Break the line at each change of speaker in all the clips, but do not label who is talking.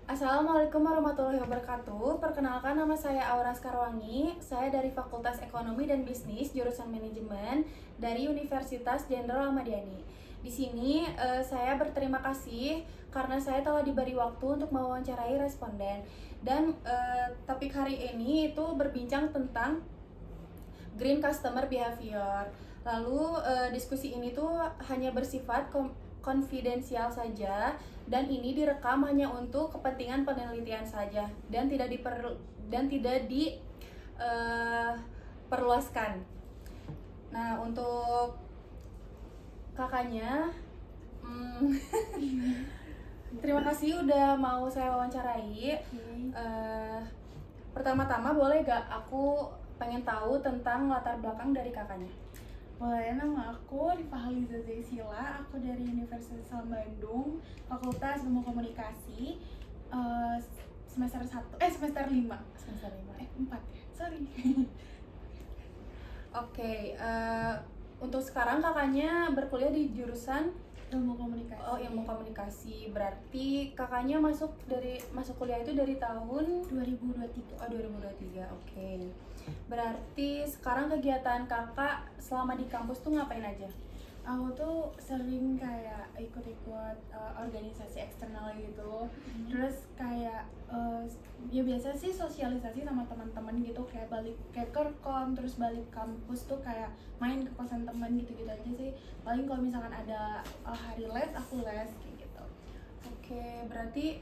Assalamualaikum warahmatullahi wabarakatuh. Perkenalkan, nama saya Aura Skarwangi. Saya dari Fakultas Ekonomi dan Bisnis, jurusan Manajemen dari Universitas Jenderal Ahmadiyani. Di sini saya berterima kasih karena saya telah diberi waktu untuk mewawancarai responden. Dan topik hari ini itu berbincang tentang Green Customer Behavior. Lalu diskusi ini tuh hanya bersifat konfidensial saja, dan ini direkam hanya untuk kepentingan penelitian saja dan tidak diperluaskan. Nah, untuk kakaknya, terima kasih udah mau saya wawancarai. Pertama-tama boleh gak aku pengen tahu tentang latar belakang dari kakaknya?
Boleh, nama aku Rifah Haliza Zaisila, aku dari Universitas Islam Bandung, Fakultas Ilmu Komunikasi, semester 1, semester 5.
Semester 5.
4 ya, sorry.
Oke, untuk sekarang kakaknya berkuliah di jurusan
Ilmu Komunikasi.
Oh, ilmu komunikasi. Berarti kakaknya masuk kuliah itu dari tahun
2023.
Oh, 2023. Oke. Berarti sekarang kegiatan kakak selama di kampus tuh ngapain aja?
Aku tuh sering kayak ikut-ikut organisasi eksternal gitu. Terus kayak ya biasa sih sosialisasi sama teman-teman gitu, kayak kerkom, terus balik kampus tuh kayak main ke kosan teman gitu-gitu aja sih. Paling kalau misalkan ada hari les, aku les kayak gitu.
Oke, berarti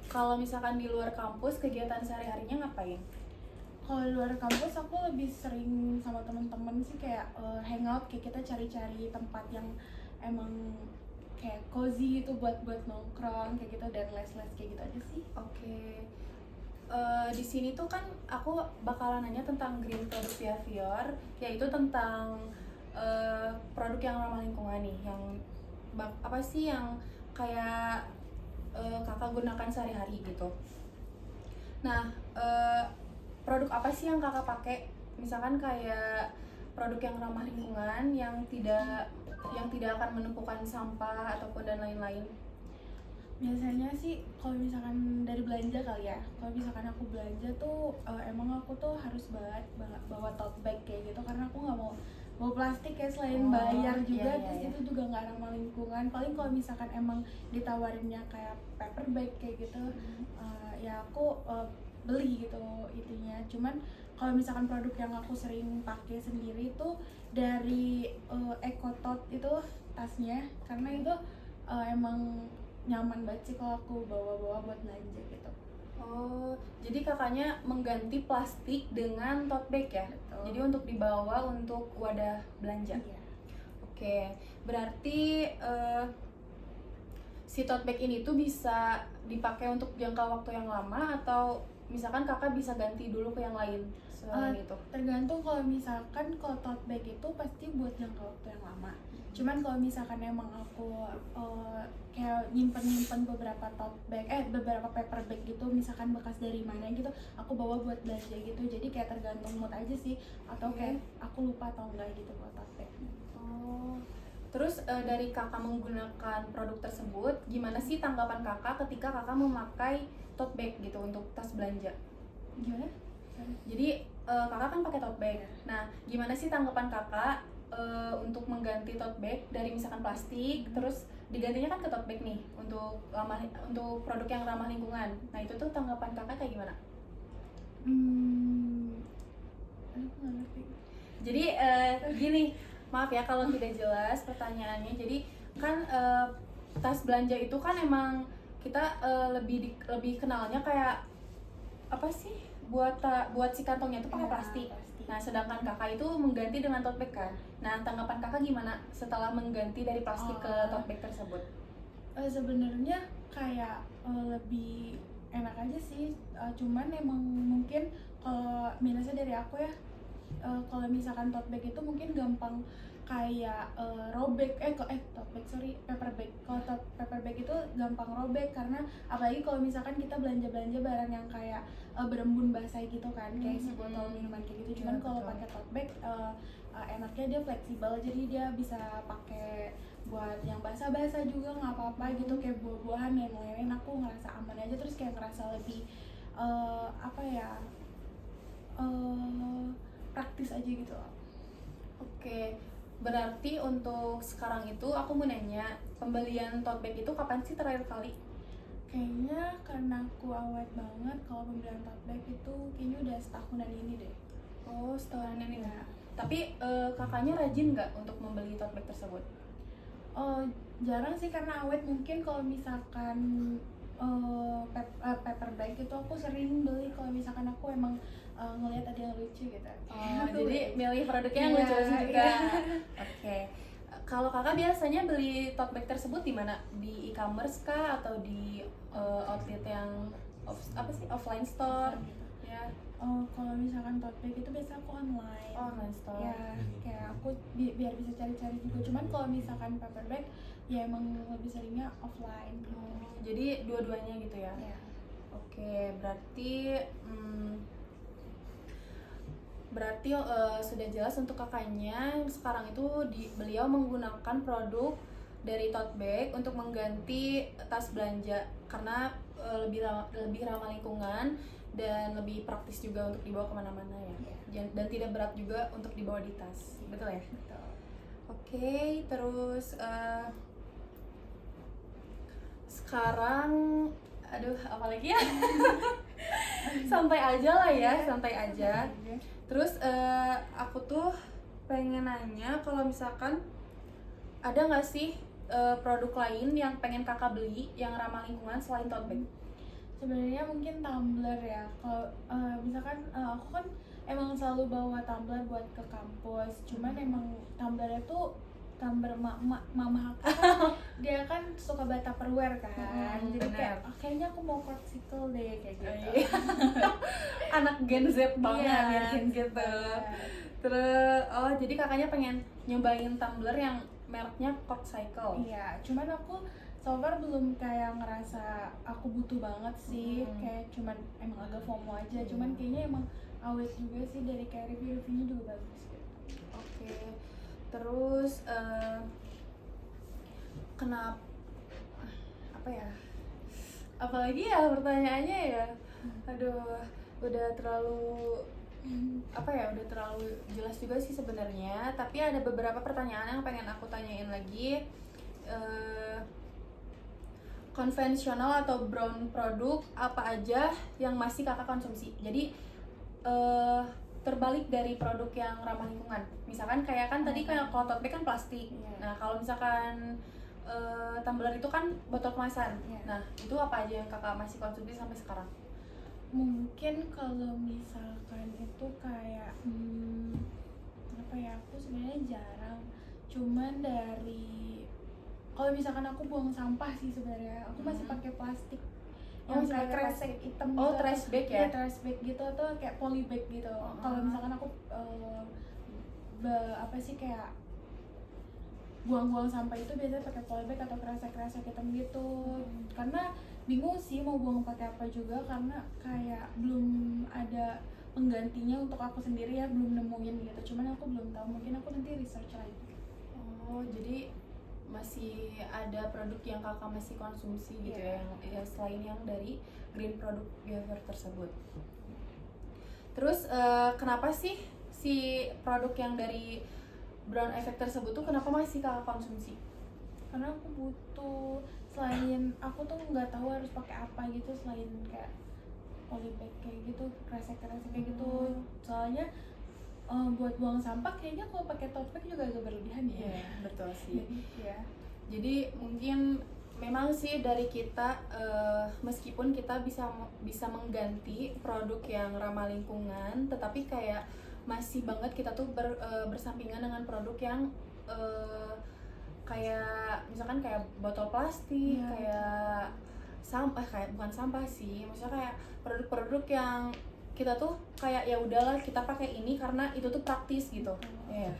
kalau misalkan di luar kampus kegiatan sehari-harinya ngapain?
Kalau di luar kampus aku lebih sering sama teman-teman sih, kayak hangout, kayak kita cari-cari tempat yang emang kayak cozy gitu buat nongkrong kayak gitu, dan les-les kayak gitu aja sih.
Oke. Di sini tuh kan aku bakalan nanya tentang green product behavior, yaitu tentang produk yang ramah lingkungan nih, yang apa sih yang kayak kakak gunakan sehari-hari gitu. Nah, produk apa sih yang kakak pakai? Misalkan kayak produk yang ramah lingkungan, yang tidak akan menumpukan sampah ataupun dan lain-lain.
Biasanya sih kalau misalkan dari belanja kali ya, kalau misalkan aku belanja tuh emang aku tuh harus bawa tote bag kayak gitu, karena aku nggak mau bawa plastik ya, selain bayar juga. Terus itu juga nggak ramah lingkungan. Paling kalau misalkan emang ditawarinnya kayak paper bag kayak gitu, ya aku beli gitu itunya. Cuman kalau misalkan produk yang aku sering pakai sendiri itu dari EcoTote itu tasnya, karena itu emang nyaman banget sih kalau aku bawa-bawa buat belanja gitu.
Oh, jadi kakaknya mengganti plastik dengan tote bag ya?
Betul.
Jadi untuk dibawa untuk wadah belanja?
Iya.
Oke, berarti si tote bag ini tuh bisa dipakai untuk jangka waktu yang lama, atau misalkan kakak bisa ganti dulu ke yang lain selain itu?
Tergantung. Kalau misalkan kalau tote bag itu pasti buat jangka waktu yang lama. Cuman kalau misalkan emang aku kayak nyimpen beberapa tote bag, beberapa paper bag gitu, misalkan bekas dari mana gitu, aku bawa buat belanja gitu. Jadi kayak tergantung mood aja sih, atau kayak aku lupa atau enggak gitu buat tote bag.
Oh, terus dari kakak menggunakan produk tersebut, gimana sih tanggapan kakak ketika kakak memakai tote bag gitu untuk tas belanja?
Gimana?
Jadi kakak kan pakai tote bag. Nah, gimana sih tanggapan kakak untuk mengganti tote bag dari misalkan plastik, terus digantinya kan ke tote bag nih untuk produk yang ramah lingkungan. Nah, itu tuh tanggapan kakak kayak gimana?
Aku nggak ngerti.
Jadi gini, maaf ya kalau tidak jelas pertanyaannya. Jadi kan tas belanja itu kan emang kita lebih kenalnya kayak apa sih, buat si kantongnya itu pakai plastik. Nah, sedangkan kakak itu mengganti dengan tote bag kan. Nah, tanggapan kakak gimana setelah mengganti dari plastik ke tote bag tersebut?
Sebenarnya kayak lebih enak aja sih, cuman emang mungkin kalau minusnya dari aku ya, kalau misalkan tote bag itu mungkin gampang kayak robek, tote bag, sorry, paper bag. Kalau paper bag itu gampang robek, karena apalagi kalau misalkan kita belanja barang yang kayak berembun basah gitu kan, kayak si botol minuman kayak gitu. Cuman kalau pakai tote bag enaknya dia fleksibel, jadi dia bisa pakai buat yang basah-basah juga nggak apa-apa gitu, kayak buah-buahan yang lain aku ngerasa aman aja, terus kayak ngerasa lebih apa ya, praktis aja gitu.
Oke, berarti untuk sekarang itu aku mau nanya, pembelian tote bag itu kapan sih terakhir kali?
Kayaknya karena aku awet banget, kalau pembelian tote bag itu kayaknya udah setahunan ini deh.
Oh, setahunan ini.
Ya.
Tapi kakaknya rajin nggak untuk membeli tote bag tersebut?
Oh, jarang sih karena awet. Mungkin kalau misalkan paper bag itu aku sering beli kalau misalkan aku emang ngelihat ada yang lucu gitu.
Oh,
Aku
jadi
beli.
milih produknya yang
Iya,
lucu-lucu juga.
iya.
Oke. Kalau kakak biasanya beli tote bag tersebut di mana? Di e-commerce kah atau di outlet yang offline store?
Gitu.
Ya,
Oh, kalau misalkan tote bag itu biasa aku online.
online store.
Ya, kayak aku biar bisa cari-cari juga. Cuman kalau misalkan paper bag, ya emang lebih seringnya offline.
Oh, jadi dua-duanya gitu ya?
Ya.
Oke, berarti sudah jelas untuk kakaknya sekarang itu beliau menggunakan produk dari tote bag untuk mengganti tas belanja karena lebih ramah lingkungan dan lebih praktis juga untuk dibawa kemana-mana ya. Dan tidak berat juga untuk dibawa di tas, betul ya?
Betul.
Oke, terus sekarang aduh apalagi ya? Santai aja lah ya, santai aja. Terus aku tuh pengen nanya kalau misalkan ada nggak sih produk lain yang pengen kakak beli yang ramah lingkungan selain tote bag?
Sebenarnya mungkin tumbler ya. Kalau misalkan aku kan emang selalu bawa tumbler buat ke kampus. Cuman emang tumblernya tuh tumbler mama aku kan, dia kan suka bawa Tupperware kan. Jadi kayak kayaknya aku mau corkcicle deh kayak gitu.
Anak Gen Z banget
Iya,
ya Gen Z. Terus jadi kakaknya pengen nyobain tumbler yang mereknya Corkcicle.
Iya, cuman aku so far belum kayak ngerasa aku butuh banget sih. Kayak cuman emang agak FOMO aja. Cuman kayaknya emang awet juga sih, dari kayak review-reviewnya juga bagus gitu.
Oke. Terus kenapa apa ya? Apalagi ya pertanyaannya ya? Aduh, udah terlalu udah terlalu jelas juga sih sebenarnya. Tapi ada beberapa pertanyaan yang pengen aku tanyain lagi. Konvensional atau brown produk apa aja yang masih kakak konsumsi? Jadi terbalik dari produk yang ramah lingkungan. Misalkan kayak kan tadi kayak kalau tote bag kan plastik. Nah kalau misalkan tumbler itu kan botol kemasan. Nah itu apa aja yang kakak masih konsumsi sampai sekarang?
Mungkin kalau misalkan itu kayak apa ya, aku sebenarnya jarang. Cuman dari kalau misalkan aku buang sampah sih sebenarnya aku masih pakai plastik yang kayak kresek hitam gitu.
Oh, trash bag ya?
Iya, trash bag gitu atau kayak poly bag gitu. Kalau misalkan aku apa sih kayak buang-buang sampah itu biasanya pakai poly bag atau kresek-kresek hitam gitu. Karena bingung sih mau buang pakai apa juga, karena kayak belum ada penggantinya untuk aku sendiri ya, belum nemuin gitu. Cuman aku belum tahu, mungkin aku nanti research lagi.
Oh, jadi masih ada produk yang kakak masih konsumsi gitu ya, yang selain yang dari green product giver tersebut. Terus kenapa sih si produk yang dari brown effect tersebut tuh kenapa masih kakak konsumsi?
Karena aku butuh, selain aku tuh nggak tahu harus pakai apa gitu selain kayak polybag kayak gitu, kresek-kresek kayak gitu. Soalnya buat buang sampah kayaknya kalau pakai tote bag juga agak berlebihan ya.
Iya, betul sih.
Jadi
mungkin memang sih dari kita meskipun kita bisa mengganti produk yang ramah lingkungan, tetapi kayak masih banget kita tuh bersampingan dengan produk yang kayak misalkan kayak botol plastik, kayak sampah, kayak bukan sampah sih, maksudnya kayak produk-produk yang kita tuh kayak ya udahlah kita pakai ini karena itu tuh praktis gitu. Ya,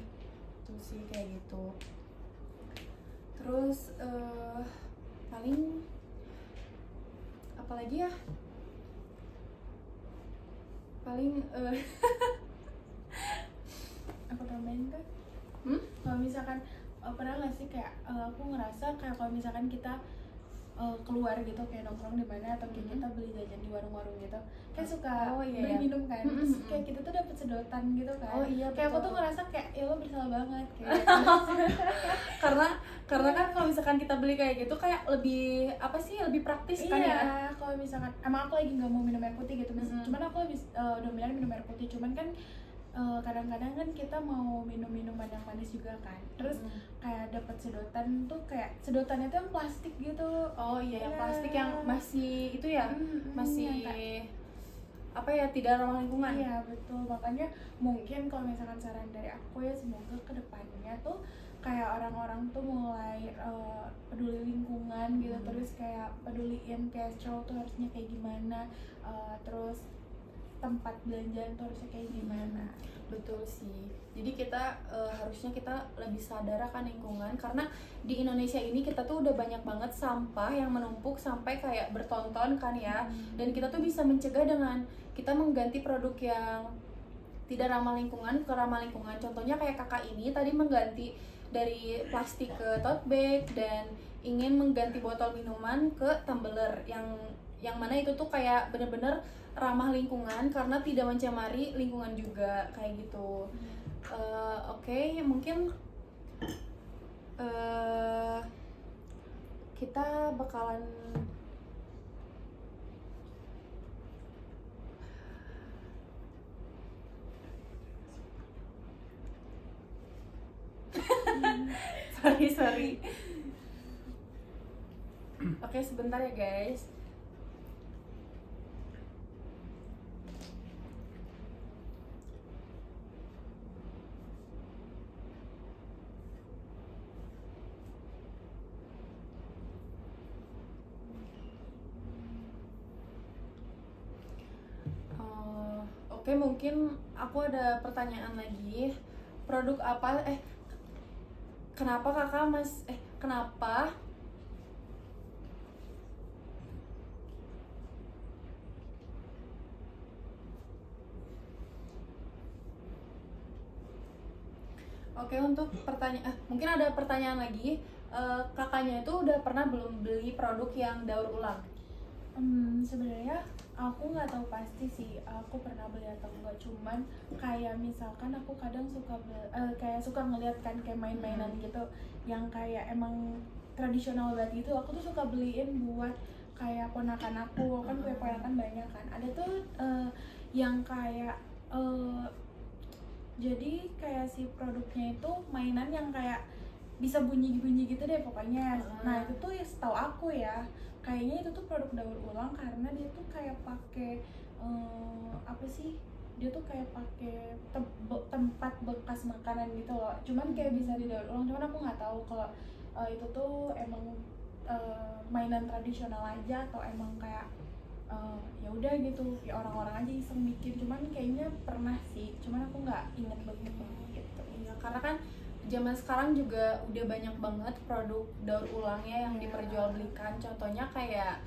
itu sih kayak gitu. Terus paling apalagi ya? Paling
aku tambahin kan?
Hmm?
Kalau misalkan pernah nggak sih kayak aku ngerasa kayak kalau misalkan kita keluar gitu kayak nongkrong di mana atau kayak kita beli jajan di warung-warung gitu kayak suka
Oh, iya,
beli
iya.
minum kan terus kayak kita tuh dapat sedotan gitu kan.
Oh, iya,
kayak aku
betul.
tuh ngerasa kayak ya lo bersalah banget kayak
karena kan kalau misalkan kita beli kayak gitu kayak lebih apa sih, lebih praktis kan ya.
iya kalau misalkan emang aku lagi nggak mau minum air putih gitu cuman aku lebih dominan minum air putih cuman kan kadang-kadang kan kita mau minum minuman yang manis juga kan terus kayak dapat sedotan tuh kayak sedotannya tuh yang plastik gitu.
Oh iya, yang
Iya.
plastik yang masih itu ya, masih
yang kayak-
apa ya, tidak ramah lingkungan.
iya betul makanya mungkin kalau misalkan saran dari aku ya semoga kedepannya tuh kayak orang-orang tuh mulai peduli lingkungan gitu terus kayak peduliin kayak straw tuh harusnya kayak gimana terus tempat belanjaan tuh harusnya kayak gimana.
Betul sih. Jadi kita harusnya kita lebih sadar akan lingkungan karena di Indonesia ini kita tuh udah banyak banget sampah yang menumpuk sampai kayak bertonton kan ya. Dan kita tuh bisa mencegah dengan kita mengganti produk yang tidak ramah lingkungan ke ramah lingkungan. Contohnya kayak kakak ini tadi mengganti dari plastik ke tote bag dan ingin mengganti botol minuman ke tumbler yang mana itu tuh kayak bener-bener ramah lingkungan karena tidak mencemari lingkungan juga kayak gitu. Oke, mungkin kita bakalan sorry. Oke, sebentar ya guys. Oke, mungkin aku ada pertanyaan lagi. Produk apa? Kenapa kakak kenapa? Oke, untuk pertanyaan, mungkin ada pertanyaan lagi. Kakaknya itu udah pernah belum beli produk yang daur ulang?
Sebenarnya aku nggak tahu pasti sih aku pernah beli atau enggak cuman kayak misalkan aku kadang kayak suka ngeliat kan kayak main-mainan gitu yang kayak emang tradisional banget gitu aku tuh suka beliin buat kayak ponakan aku kan punya ponakan banyak kan ada tuh yang kayak jadi kayak si produknya itu mainan yang kayak bisa bunyi-bunyi gitu deh pokoknya. Nah itu tuh ya setahu aku ya kayaknya itu tuh produk daur ulang karena dia tuh kayak pakai apa sih dia tuh kayak pakai tempat bekas makanan gitu loh cuman kayak bisa didaur ulang cuman aku nggak tahu kalau itu tuh emang mainan tradisional aja atau emang kayak ya udah gitu ya orang-orang aja iseng bikin cuman kayaknya pernah sih cuman aku nggak inget banget gitu.
Iya, karena kan zaman sekarang juga udah banyak banget produk daur ulangnya yang diperjualbelikan. Contohnya kayak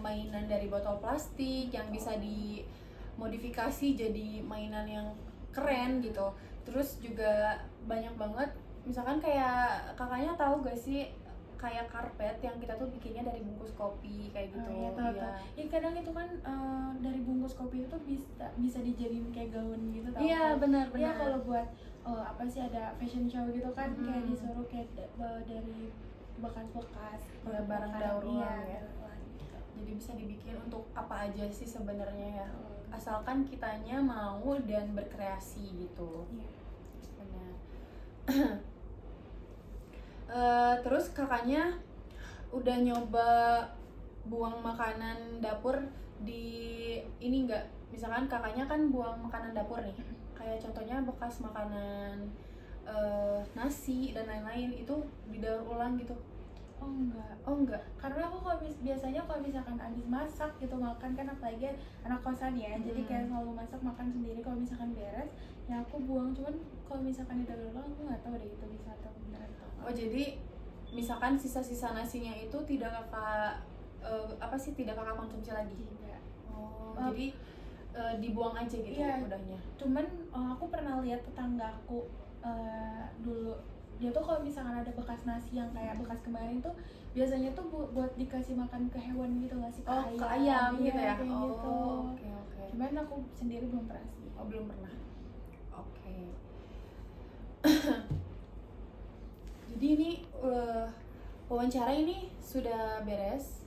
mainan dari botol plastik yang bisa dimodifikasi jadi mainan yang keren gitu. Terus juga banyak banget, misalkan kayak kakaknya tahu gak sih kayak karpet yang kita tuh bikinnya dari bungkus kopi kayak gitu.
Ya, tahu. Ya kadang itu kan dari bungkus kopi itu tuh bisa dijadiin kayak gaun gitu tau.
Iya, benar.
Ya kalau buat apa sih ada fashion show gitu kan kayak disuruh kayak dari bekas-bekas
barang daur ulang ya.
Gitu.
Jadi bisa dibikin untuk apa aja sih sebenarnya ya. Asalkan kitanya mau dan berkreasi gitu.
Iya.
Benar. Terus kakaknya udah nyoba buang makanan dapur di ini enggak? Misalkan kakaknya kan buang makanan dapur nih. Kayak contohnya bekas makanan nasi dan lain-lain itu didaur ulang gitu.
Oh enggak. Karena aku kalau biasanya kalau misalkan habis masak gitu makan kan apalagi anak kosan ya. Jadi kayak selalu masak makan sendiri kalau misalkan beres ya aku buang cuman kalau misalkan didaur ulang aku nggak tahu deh itu bisa atau benar atau enggak.
Oh jadi misalkan sisa-sisa nasinya itu tidak kakak tidak kakak konsumsi lagi?
Tidak.
Jadi dibuang aja gitu
iya,
udahnya.
Cuman aku pernah lihat tetanggaku dulu dia tuh kalau misalkan ada bekas nasi yang kayak bekas kemarin tuh biasanya tuh buat dikasih makan ke hewan gitu nggak sih,
Oh, ke ayam
iya,
gitu ya.
kayak gitu.
Oh, oke.
Cuman aku sendiri belum pernah sih.
Oh, belum pernah. Oke. Jadi ini wawancara ini sudah beres.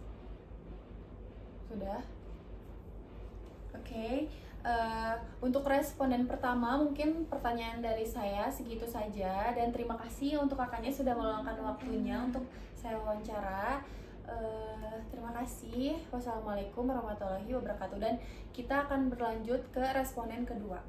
Sudah. Oke. Untuk responden pertama mungkin pertanyaan dari saya segitu saja, dan terima kasih untuk kakaknya sudah meluangkan waktunya untuk saya wawancara. Terima kasih. Wassalamualaikum warahmatullahi wabarakatuh, dan kita akan berlanjut ke responden kedua.